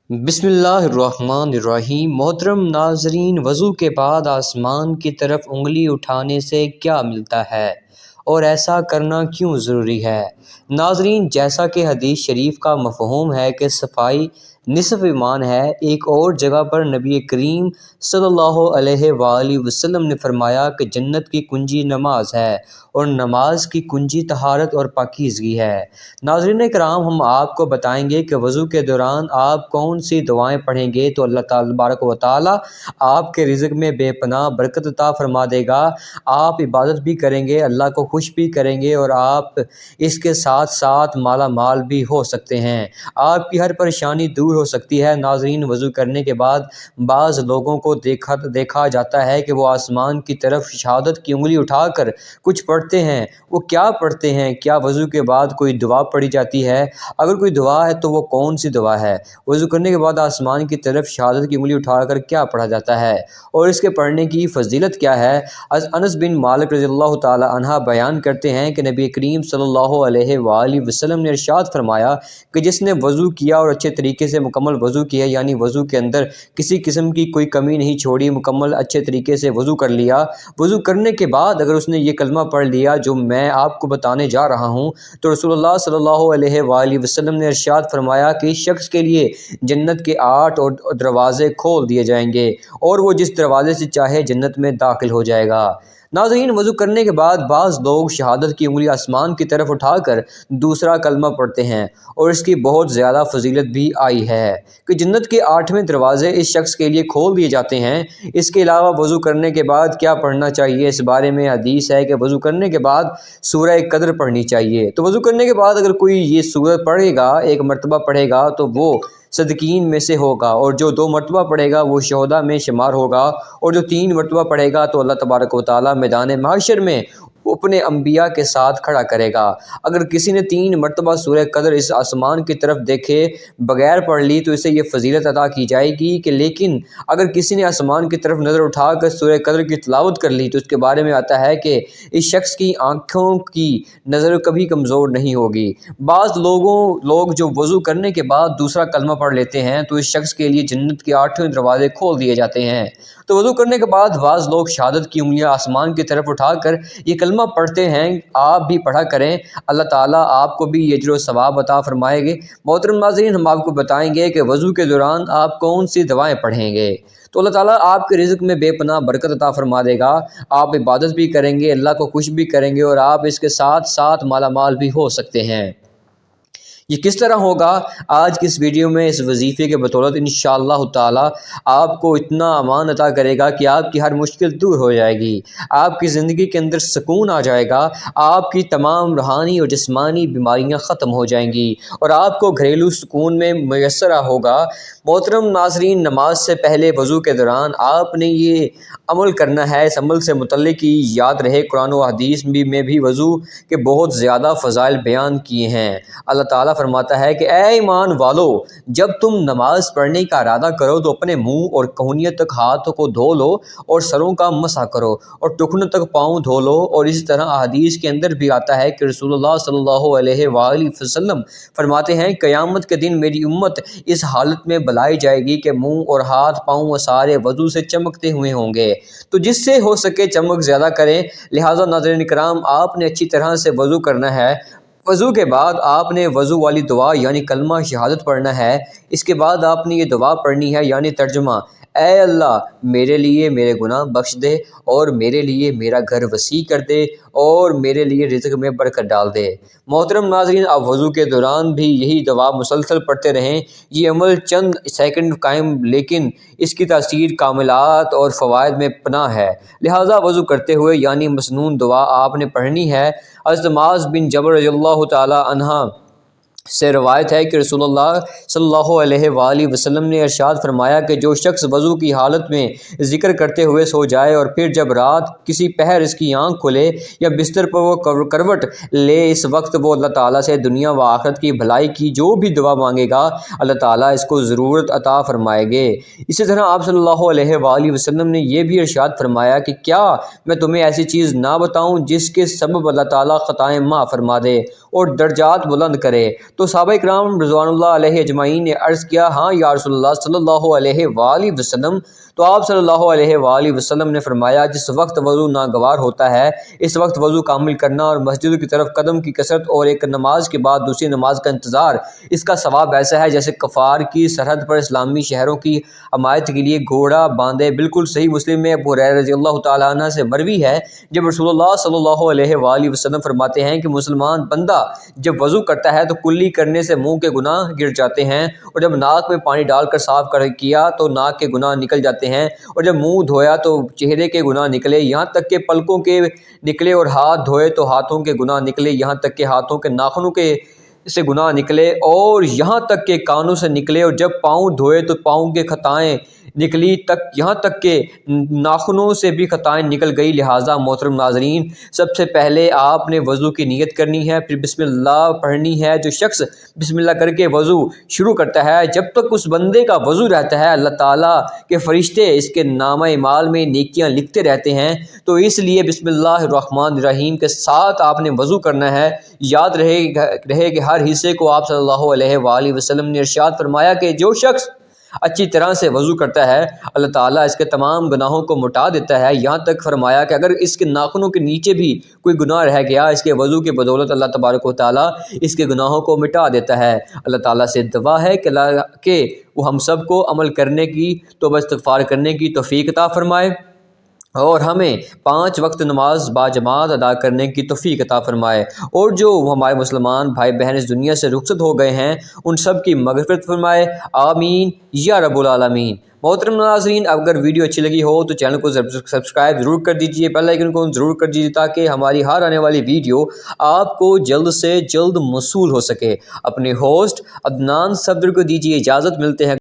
بسم اللہ الرحمن الرحیم۔ محترم ناظرین، وضو کے بعد آسمان کی طرف انگلی اٹھانے سے کیا ملتا ہے اور ایسا کرنا کیوں ضروری ہے؟ ناظرین، جیسا کہ حدیث شریف کا مفہوم ہے کہ صفائی نصف ایمان ہے، ایک اور جگہ پر نبی کریم صلی اللہ علیہ وآلہ وسلم نے فرمایا کہ جنت کی کنجی نماز ہے اور نماز کی کنجی طہارت اور پاکیزگی ہے۔ ناظرین کرام، ہم آپ کو بتائیں گے کہ وضو کے دوران آپ کون سی دعائیں پڑھیں گے تو اللہ تعالیٰ تبارک و تعالیٰ آپ کے رزق میں بے پناہ برکت عطا فرما دے گا۔ آپ عبادت بھی کریں گے، اللہ کو خوش بھی کریں گے اور آپ اس کے ساتھ ساتھ مالا مال بھی ہو سکتے ہیں۔ آپ کی ہر پریشانی دور ہو سکتی ہے۔ ناظرین، وضو کرنے کے بعد بعض لوگوں کو دیکھا جاتا ہے کہ وہ آسمان کی طرف شہادت کی انگلی اٹھا کر کچھ پڑھتے ہیں۔ وہ کیا پڑھتے ہیں؟ کیا وضو کے بعد کوئی دعا پڑھی جاتی ہے؟ اگر کوئی دعا ہے تو وہ کون سی دعا ہے؟ وضو کرنے کے بعد آسمان کی طرف شہادت کی انگلی اٹھا کر کیا پڑھا جاتا ہے اور اس کے پڑھنے کی فضیلت کیا ہے؟ انس بن مالک رضی اللہ تعالی عنہ بیان کرتے ہیں کہ نبی کریم صلی اللہ علیہ وآلہ وسلم نے ارشاد فرمایا کہ جس نے وضو کیا اور اچھے طریقے سے مکمل وضو کیا، یعنی وضو کے اندر کسی قسم کی کوئی کمی نہیں چھوڑی، مکمل اچھے طریقے سے وضو کر لیا، وضو کرنے کے بعد اگر اس نے یہ کلمہ پڑھ لیا جو میں آپ کو بتانے جا رہا ہوں، تو رسول اللہ صلی اللہ علیہ وآلہ وسلم نے ارشاد فرمایا کہ اس شخص کے لیے جنت کے 8 دروازے کھول دیے جائیں گے اور وہ جس دروازے سے چاہے جنت میں داخل ہو جائے گا۔ ناظرین، وضو کرنے کے بعد بعض لوگ شہادت کی انگلی آسمان کی طرف اٹھا کر دوسرا کلمہ پڑھتے ہیں اور اس کی بہت زیادہ فضیلت بھی آئی ہے کہ جنت کے 8ویں دروازے اس شخص کے لیے کھول دیے جاتے ہیں۔ اس کے علاوہ وضو کرنے کے بعد کیا پڑھنا چاہیے؟ اس بارے میں حدیث ہے کہ وضو کرنے کے بعد سورہ قدر پڑھنی چاہیے۔ تو وضو کرنے کے بعد اگر کوئی یہ سورت پڑھے گا، ایک مرتبہ پڑھے گا تو وہ صدیقین میں سے ہوگا، اور جو 2 مرتبہ پڑھے گا وہ شہداء میں شمار ہوگا، اور جو 3 مرتبہ پڑھے گا تو اللہ تبارک و تعالیٰ میدان محشر میں اپنے انبیاء کے ساتھ کھڑا کرے گا۔ اگر کسی نے 3 مرتبہ سورہ قدر اس آسمان کی طرف دیکھے بغیر پڑھ لی تو اسے یہ فضیلت عطا کی جائے گی کہ لیکن اگر کسی نے آسمان کی طرف نظر اٹھا کر سورہ قدر کی تلاوت کر لی تو اس کے بارے میں آتا ہے کہ اس شخص کی آنکھوں کی نظر کبھی کمزور نہیں ہوگی۔ بعض لوگ جو وضو کرنے کے بعد دوسرا کلمہ پڑھ لیتے ہیں تو اس شخص کے لیے جنت کے 8ویں دروازے کھول دیے جاتے ہیں۔ تو وضو کرنے کے بعد بعض لوگ شہادت کی انگلیاں آسمان کی طرف اٹھا کر یہ کلمہ پڑھتے ہیں۔ آپ بھی پڑھا کریں، اللہ تعالیٰ آپ کو بھی اجر و ثواب عطا فرمائے گے۔ محترم ناظرین، ہم آپ کو بتائیں گے کہ وضو کے دوران آپ کون سی دعائیں پڑھیں گے تو اللہ تعالیٰ آپ کے رزق میں بے پناہ برکت عطا فرما دے گا۔ آپ عبادت بھی کریں گے، اللہ کو خوش بھی کریں گے اور آپ اس کے ساتھ ساتھ مالا مال بھی ہو سکتے ہیں۔ یہ کس طرح ہوگا؟ آج کی اس ویڈیو میں اس وظیفے کے بدولت انشاءاللہ تعالی آپ کو اتنا امان عطا کرے گا کہ آپ کی ہر مشکل دور ہو جائے گی، آپ کی زندگی کے اندر سکون آ جائے گا، آپ کی تمام روحانی اور جسمانی بیماریاں ختم ہو جائیں گی اور آپ کو گھریلو سکون میں میسر ہوگا۔ محترم ناظرین، نماز سے پہلے وضو کے دوران آپ نے یہ عمل کرنا ہے۔ اس عمل سے متعلق یاد رہے، قرآن و حدیث میں بھی وضو کے بہت زیادہ فضائل بیان کیے ہیں۔ اللہ تعالیٰ فرماتا ہے کہ اے ایمان والو، جب تم نماز پڑھنے کا ارادہ کرو تو اپنے منہ اور کہنیوں تک ہاتھوں کو دھو لو اور سروں کا مسح کرو اور ٹخنوں تک پاؤں دھو لو۔ اور اسی طرح احادیث کے اندر بھی آتا ہے کہ رسول اللہ صلی اللہ علیہ وآلہ وسلم فرماتے ہیں قیامت کے دن میری امت اس حالت میں بلائی جائے گی کہ منہ اور ہاتھ پاؤں سارے وضو سے چمکتے ہوئے ہوں گے، تو جس سے ہو سکے چمک زیادہ کریں۔ لہٰذا ناظرین کرام، آپ نے اچھی طرح سے وضو کرنا ہے۔ وضو کے بعد آپ نے وضو والی دعا یعنی کلمہ شہادت پڑھنا ہے۔ اس کے بعد آپ نے یہ دعا پڑھنی ہے یعنی ترجمہ: اے اللہ، میرے لیے میرے گناہ بخش دے اور میرے لیے میرا گھر وسیع کر دے اور میرے لیے رزق میں برکت ڈال دے۔ محترم ناظرین، آپ وضو کے دوران بھی یہی دعا مسلسل پڑھتے رہیں۔ یہ عمل چند سیکنڈ قائم لیکن اس کی تاثیر کاملات اور فوائد میں پناہ ہے۔ لہٰذا وضو کرتے ہوئے یعنی مسنون دعا آپ نے پڑھنی ہے۔ حضرت معاذ بن جبل رضی اللہ تعالی عنہ سے روایت ہے کہ رسول اللہ صلی اللہ علیہ وآلہ وسلم نے ارشاد فرمایا کہ جو شخص وضو کی حالت میں ذکر کرتے ہوئے سو جائے اور پھر جب رات کسی پہر اس کی آنکھ کھلے یا بستر پر وہ کروٹ لے، اس وقت وہ اللہ تعالیٰ سے دنیا و آخرت کی بھلائی کی جو بھی دعا مانگے گا، اللہ تعالیٰ اس کو ضرورت عطا فرمائے گے۔ اسی طرح آپ صلی اللہ علیہ وآلہ وسلم نے یہ بھی ارشاد فرمایا کہ کیا میں تمہیں ایسی چیز نہ بتاؤں جس کے سبب اللہ تعالیٰ خطائیں معاف فرما دے اور درجات بلند کرے۔ تو صحابہ کرام رضوان اللہ علیہ اجمعین نے عرض کیا، ہاں یا رسول اللہ صلی اللہ علیہ وآلہ وسلم۔ تو آپ صلی اللہ علیہ وآلہ وسلم نے فرمایا، جس وقت وضو ناگوار ہوتا ہے اس وقت وضو کامل کرنا اور مسجد کی طرف قدم کی کثرت اور ایک نماز کے بعد دوسری نماز کا انتظار، اس کا ثواب ایسا ہے جیسے کفار کی سرحد پر اسلامی شہروں کی حمایت کے لیے گھوڑا باندھے۔ بالکل صحیح مسلم میں ابو ہریرہ رضی اللہ تعالیٰ عنہ سے مروی ہے، جب رسول اللہ صلی اللہ علیہ وآلہ وسلم فرماتے ہیں کہ مسلمان بندہ جب وضو کرتا ہے تو کلی کرنے سے منہ کے گناہ گر جاتے ہیں، اور جب ناک میں پانی ڈال کر صاف کیا تو ناک کے گناہ نکل جاتے ہیں، اور جب منہ دھویا تو چہرے کے گناہ نکلے یہاں تک کہ پلکوں کے نکلے، اور ہاتھ دھوئے تو ہاتھوں کے گناہ نکلے یہاں تک کہ ہاتھوں کے ناخنوں کے سے گناہ نکلے، اور یہاں تک کہ کانوں سے نکلے، اور جب پاؤں دھوئے تو پاؤں کے خطائیں نکلی یہاں تک کہ ناخنوں سے بھی خطائیں نکل گئی۔ لہٰذا محترم ناظرین، سب سے پہلے آپ نے وضو کی نیت کرنی ہے، پھر بسم اللہ پڑھنی ہے۔ جو شخص بسم اللہ کر کے وضو شروع کرتا ہے، جب تک اس بندے کا وضو رہتا ہے اللہ تعالیٰ کے فرشتے اس کے نامہ اعمال میں نیکیاں لکھتے رہتے ہیں۔ تو اس لیے بسم اللہ الرحمن الرحیم کے ساتھ آپ نے وضو کرنا ہے۔ یاد رہے کہ ہر حصے کو آپ صلی اللہ علیہ وآلہ وسلم نے ارشاد فرمایا کہ جو شخص اچھی طرح سے وضو کرتا ہے اللہ تعالیٰ اس کے تمام گناہوں کو مٹا دیتا ہے۔ یہاں تک فرمایا کہ اگر اس کے ناخنوں کے نیچے بھی کوئی گناہ رہ گیا، اس کے وضو کی بدولت اللہ تبارک و تعالیٰ اس کے گناہوں کو مٹا دیتا ہے۔ اللہ تعالیٰ سے دعا ہے کہ وہ ہم سب کو عمل کرنے کی، توبہ استغفار کرنے کی توفیق عطا فرمائے، اور ہمیں 5 وقت نماز باجماعت ادا کرنے کی توفیق عطا فرمائے، اور جو ہمارے مسلمان بھائی بہن اس دنیا سے رخصت ہو گئے ہیں ان سب کی مغفرت فرمائے، آمین یا رب العالمین۔ محترم ناظرین، اگر ویڈیو اچھی لگی ہو تو چینل کو سبسکرائب ضرور کر دیجئے، بیل آئیکن کو ضرور کر دیجئے تاکہ ہماری ہر آنے والی ویڈیو آپ کو جلد سے جلد موصول ہو سکے۔ اپنے ہوسٹ عدنان صفدر کو دیجئے اجازت، ملتے ہیں